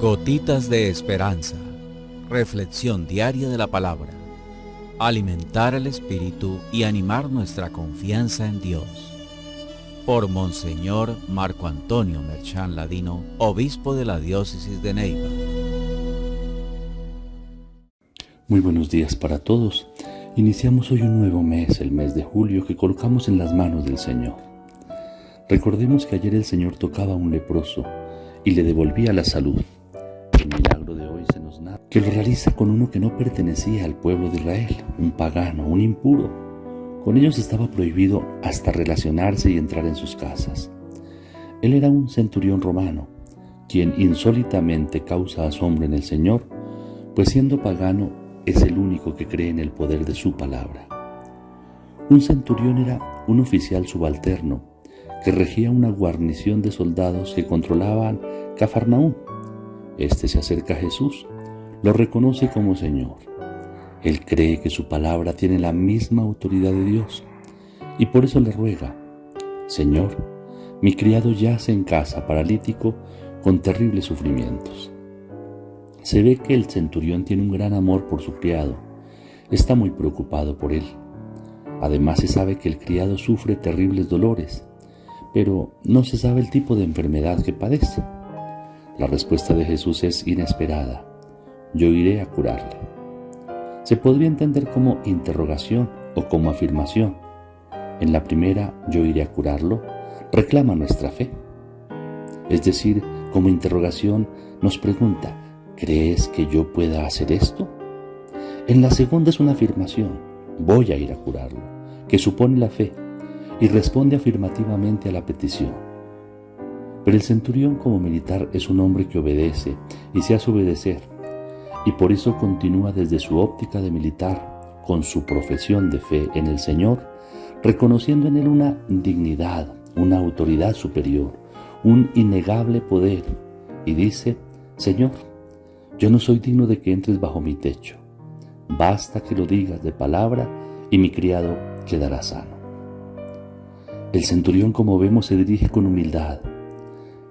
Gotitas de esperanza. Reflexión diaria de la palabra. Alimentar el espíritu y animar nuestra confianza en Dios. Por Monseñor Marco Antonio Merchán Ladino, obispo de la diócesis de Neiva. Muy buenos días para todos. Iniciamos hoy un nuevo mes, el mes de julio, que colocamos en las manos del Señor. Recordemos que ayer el Señor tocaba a un leproso y le devolvía la salud. El milagro de hoy se nos narra que lo realiza con uno que no pertenecía al pueblo de Israel, un pagano, un impuro. Con ellos estaba prohibido hasta relacionarse y entrar en sus casas. Él era un centurión romano, quien insólitamente causa asombro en el Señor, pues siendo pagano es el único que cree en el poder de su palabra. Un centurión era un oficial subalterno que regía una guarnición de soldados que controlaban Cafarnaúm. Este se acerca a Jesús, lo reconoce como Señor. Él cree que su palabra tiene la misma autoridad de Dios y por eso le ruega: Señor, mi criado yace en casa paralítico con terribles sufrimientos. Se ve que el centurión tiene un gran amor por su criado, está muy preocupado por él. Además se sabe que el criado sufre terribles dolores, pero no se sabe el tipo de enfermedad que padece. La respuesta de Jesús es inesperada: yo iré a curarle. Se podría entender como interrogación o como afirmación. En la primera, yo iré a curarlo, reclama nuestra fe. Es decir, como interrogación nos pregunta: ¿crees que yo pueda hacer esto? En la segunda es una afirmación: voy a ir a curarlo, que supone la fe y responde afirmativamente a la petición. Pero el centurión como militar es un hombre que obedece y se hace obedecer, y por eso continúa desde su óptica de militar, con su profesión de fe en el Señor, reconociendo en él una dignidad, una autoridad superior, un innegable poder, y dice: Señor, yo no soy digno de que entres bajo mi techo, basta que lo digas de palabra y mi criado quedará sano. El centurión, como vemos, se dirige con humildad.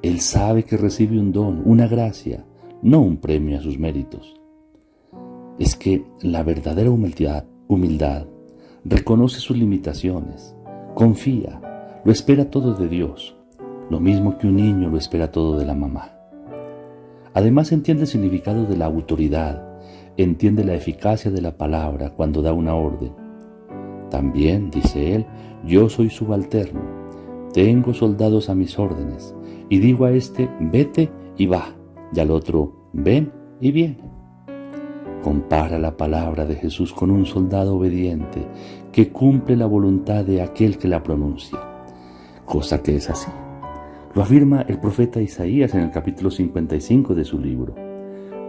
Él sabe que recibe un don, una gracia, no un premio a sus méritos. Es que la verdadera humildad reconoce sus limitaciones, confía, lo espera todo de Dios, lo mismo que un niño lo espera todo de la mamá. Además entiende el significado de la autoridad, entiende la eficacia de la palabra cuando da una orden. También, dice él, yo soy subalterno, tengo soldados a mis órdenes, y digo a este: vete y va, y al otro: ven y viene. Compara la palabra de Jesús con un soldado obediente que cumple la voluntad de aquel que la pronuncia, cosa que es así. Lo afirma el profeta Isaías en el capítulo 55 de su libro: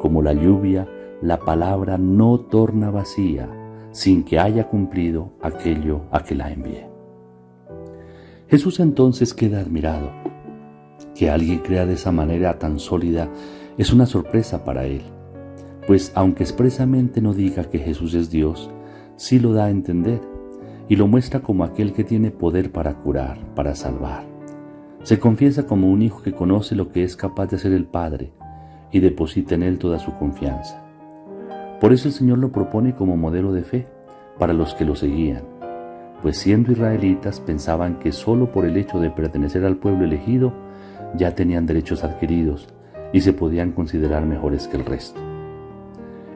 como la lluvia, la palabra no torna vacía, sin que haya cumplido aquello a que la envié. Jesús entonces queda admirado. Que alguien crea de esa manera tan sólida es una sorpresa para él, pues aunque expresamente no diga que Jesús es Dios, sí lo da a entender y lo muestra como aquel que tiene poder para curar, para salvar. Se confiesa como un hijo que conoce lo que es capaz de hacer el Padre y deposita en él toda su confianza. Por eso el Señor lo propone como modelo de fe para los que lo seguían, pues siendo israelitas pensaban que solo por el hecho de pertenecer al pueblo elegido ya tenían derechos adquiridos y se podían considerar mejores que el resto.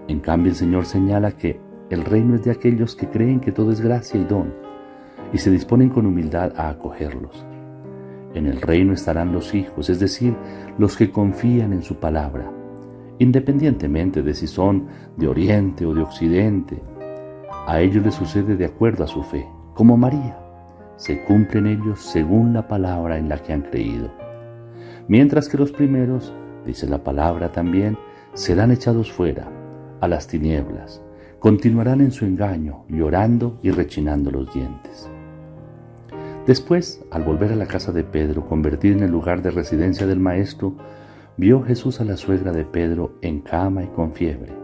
En cambio, el Señor señala que el reino es de aquellos que creen que todo es gracia y don y se disponen con humildad a acogerlos. En el reino estarán los hijos, es decir, los que confían en su palabra, independientemente de si son de oriente o de occidente. A ellos les sucede de acuerdo a su fe, como María. Se cumplen ellos según la palabra en la que han creído. Mientras que los primeros, dice la palabra también, serán echados fuera, a las tinieblas, continuarán en su engaño, llorando y rechinando los dientes. Después, al volver a la casa de Pedro, convertida en el lugar de residencia del Maestro, vio Jesús a la suegra de Pedro en cama y con fiebre.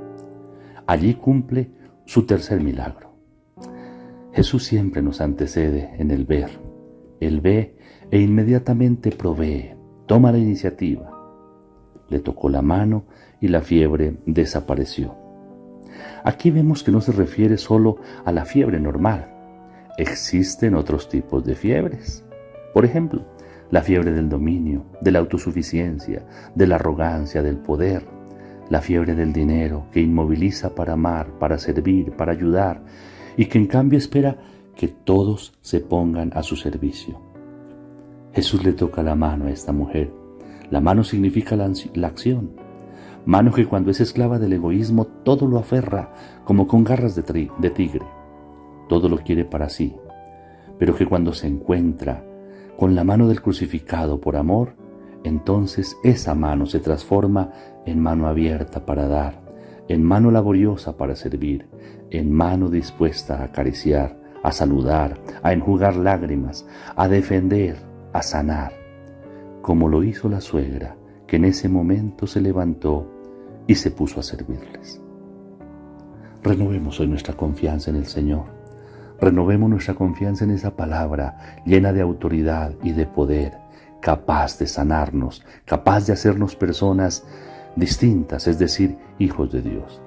Allí cumple su tercer milagro. Jesús siempre nos antecede en el ver. Él ve e inmediatamente provee, toma la iniciativa. le tocó la mano y la fiebre desapareció. Aquí vemos que no se refiere solo a la fiebre normal. Existen otros tipos de fiebres. Por ejemplo, la fiebre del dominio, de la autosuficiencia, de la arrogancia, del poder, la fiebre del dinero que inmoviliza para amar, para servir, para ayudar y que en cambio espera que todos se pongan a su servicio. Jesús le toca la mano a esta mujer. La mano significa la acción. Mano que cuando es esclava del egoísmo todo lo aferra como con garras de tigre. Todo lo quiere para sí, pero que cuando se encuentra con la mano del crucificado por amor, entonces esa mano se transforma en mano abierta para dar, en mano laboriosa para servir, en mano dispuesta a acariciar, a saludar, a enjugar lágrimas, a defender, a sanar, como lo hizo la suegra, que en ese momento se levantó y se puso a servirles. Renovemos hoy nuestra confianza en el Señor. Renovemos nuestra confianza en esa palabra llena de autoridad y de poder, capaz de sanarnos, capaz de hacernos personas distintas, es decir, hijos de Dios.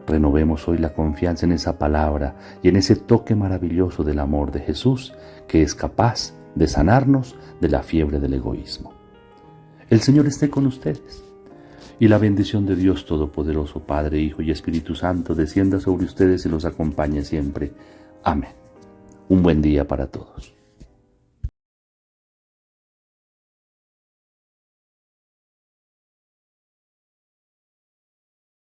Renovemos hoy la confianza en esa palabra y en ese toque maravilloso del amor de Jesús, que es capaz de sanarnos de la fiebre del egoísmo. El Señor esté con ustedes. Y la bendición de Dios Todopoderoso, Padre, Hijo y Espíritu Santo, descienda sobre ustedes y los acompañe siempre. Amén. Un buen día para todos.